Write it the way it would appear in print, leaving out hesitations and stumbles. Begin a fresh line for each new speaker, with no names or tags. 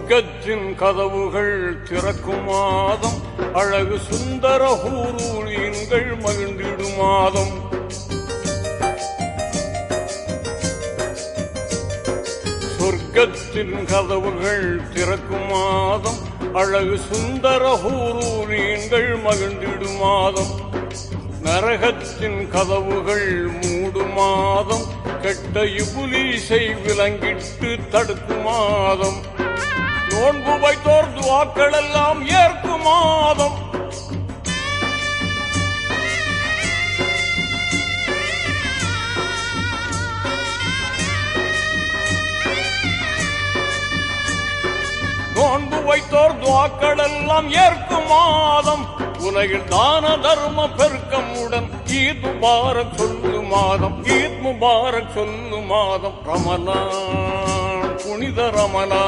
சொர்க்கத்தின் கதவுகள் திறக்கும் மாதம், அழகு சுந்தர ஹூரூலீன்கள் மகிழ்ந்திடும் மாதம். சொர்க்கத்தின் கதவுகள் திறக்கும் மாதம், அழகு சுந்தர ஹூரூலீன்கள் மகிழ்ந்திடும் மாதம். நரகத்தின் கதவுகள் மூடும் மாதம், கெட்ட இபுலீசை விலங்கிட்டு தடுக்கும் மாதம். நோன்பு வைத்தோர் துஆக்கள் எல்லாம் ஏற்கும் மாதம். நோன்பு வைத்தோர் துஆக்கள் எல்லாம் ஏற்கும் மாதம். உலகில் தான தர்ம பெருக்கமுடன் ஈத் முபாரக் சொல்லும் மாதம், ஈத் முபாரக் சொல்லும் மாதம் ரமலான், புனித ரமலான்.